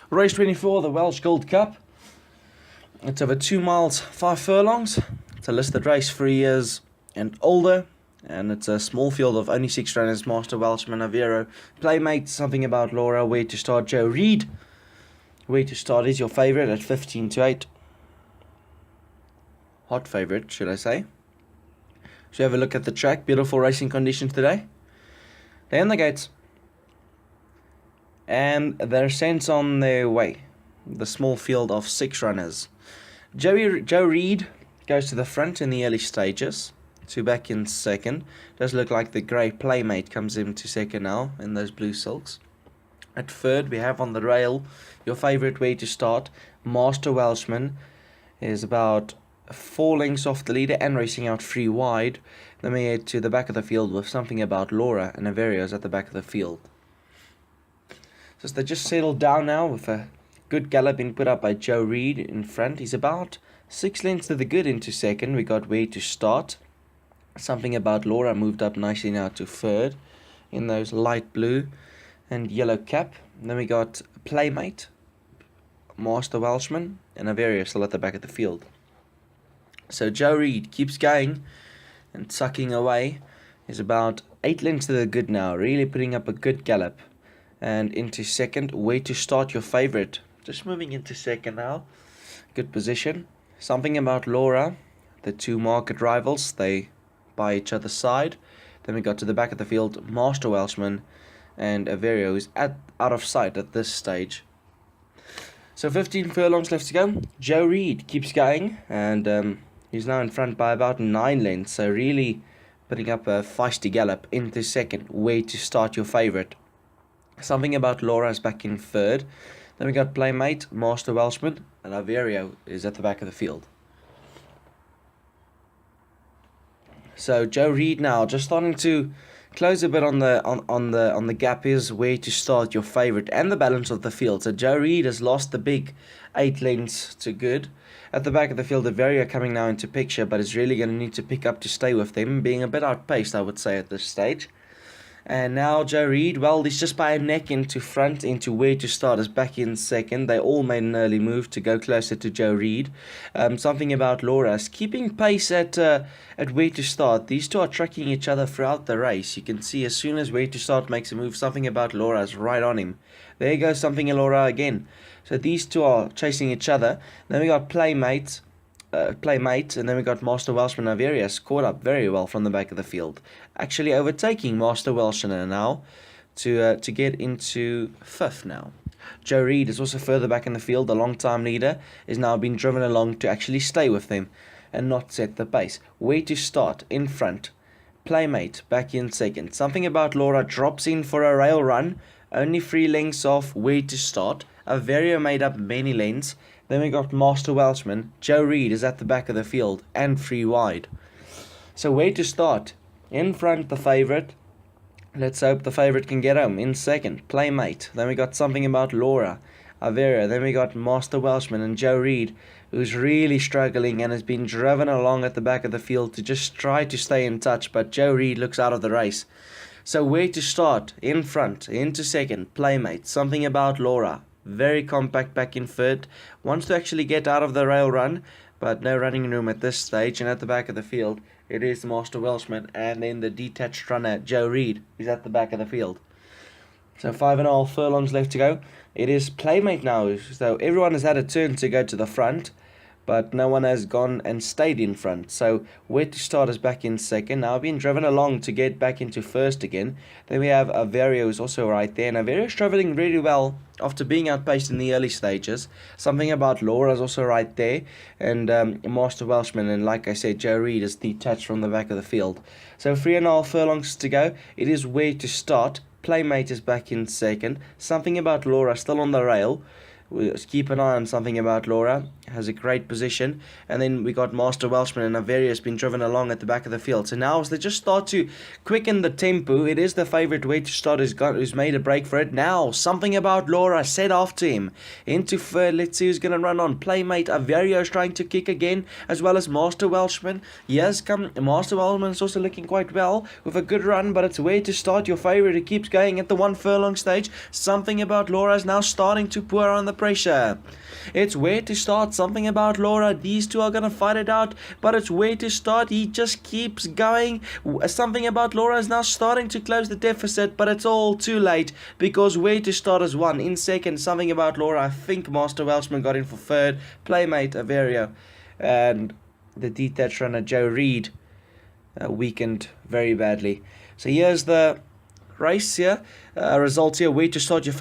Race 24, the Welsh Gold Cup. It's over 2 miles, 5 furlongs. It's a listed race, 3 years and older. And it's a small field of only 6 runners. Master Welshman, Avero, Playmate, Something About Laura, Where to Start, Joe Reed. Where to Start is your favourite at 15-8. Hot favourite, should I say. So have a look at the track. Beautiful racing conditions today. They're in the gates. And they're sent on their way. The small field of 6 runners. Joe Reed goes to the front in the early stages. 2 back in second. Does look like the grey Playmate comes into second now in those blue silks. At third we have on the rail your favourite Way to Start. Master Welshman is about 4 lengths off the leader and racing out 3 wide. Then we head to the back of the field with Something About Laura and Averios at the back of the field. So they just settled down now with a good gallop being put up by Joe Reed in front. He's about 6 lengths to the good into second. We got Way to Start. Something About Laura moved up nicely now to third in those light blue and yellow cap. And then we got Playmate, Master Welshman, and Averia still at the back of the field. So Joe Reed keeps going and sucking away. He's about 8 lengths to the good now, really putting up a good gallop. And into second, Way to Start, your favourite. Just moving into second now. Good position. Something About Laura, the 2 market rivals, they by each other's side. Then we got to the back of the field, Master Welshman and Averio is out of sight at this stage. So 15 furlongs left to go. Joe Reed keeps going and he's now in front by about 9 lengths. So really putting up a feisty gallop into second. Way to Start, your favourite. Something About Laura is back in third. Then we got Playmate, Master Welshman, and Averio is at the back of the field. So Joe Reed now just starting to close a bit on the gap is Way to Start, your favourite, and the balance of the field. So Joe Reed has lost the big 8 lengths to good. At the back of the field, Averio coming now into picture, but is really going to need to pick up to stay with them, being a bit outpaced, I would say, at this stage. And now Joe Reed, well, he's just by a neck into front, into Where to Start is back in second. They all made an early move to go closer to Joe Reed. Something About Laura is keeping pace at Where to Start. These two are tracking each other throughout the race. You can see as soon as Where to Start makes a move, Something About Laura is right on him. There goes Something About Laura again. So these two are chasing each other. Then we got Playmate, and then we got Master Welshman. Averius caught up very well from the back of the field, actually overtaking Master Welshman now to get into 5th now. Joe Reed is also further back in the field. The long-time leader is now being driven along to actually stay with them and not set the pace. Way to Start in front. Playmate back in second. Something About Laura drops in for a rail run, only 3 lengths off Way to Start. Averio made up many lanes. Then we got Master Welshman. Joe Reed is at the back of the field and 3 wide. So Way to Start in front, the favourite. Let's hope the favourite can get home. In second, Playmate. Then we got Something About Laura, Averia. Then we got Master Welshman and Joe Reed, who's really struggling and has been driven along at the back of the field to just try to stay in touch. But Joe Reed looks out of the race. So Way to Start in front, into second, Playmate. Something About Laura. Very compact back in third. Wants to actually get out of the rail run, but no running room at this stage. And at the back of the field, it is Master Welshman and then the detached runner, Joe Reed, is at the back of the field. So 5.5 furlongs left to go. It is Playmate now. So everyone has had a turn to go to the front, but no one has gone and stayed in front. So Where to Start is back in second. Now being driven along to get back into first again. Then we have Averio who's also right there. And Averio is travelling really well after being outpaced in the early stages. Something About Laura is also right there. And Master Welshman. And like I said, Joe Reed is detached from the back of the field. So 3.5 furlongs to go. It is Where to Start. Playmate is back in second. Something About Laura still on the rail. We'll keep an eye on Something About Laura. Has a great position. And then we got Master Welshman and Averius been driven along at the back of the field. So now as they just start to quicken the tempo, it is the favourite Way to Start who's made a break for it. Now Something About Laura set after him. Into third. Let's see who's going to run on. Playmate. Averius trying to kick again, as well as Master Welshman. Yes, Master Welshman is also looking quite well with a good run, but it's Way to Start, your favourite, who keeps going at the 1 furlong stage. Something About Laura is now starting to pour on the pressure. It's where to start. Something about Laura. These two are going to fight it out, but it's where to start. He just keeps going. Something about Laura is now starting to close the deficit, but it's all too late because where to start is one. In second, something about Laura. I think Master Welshman got in for third. Playmate Averio and the detached runner Joe Reed weakened very badly. So here's the race here. Results here. Where to start your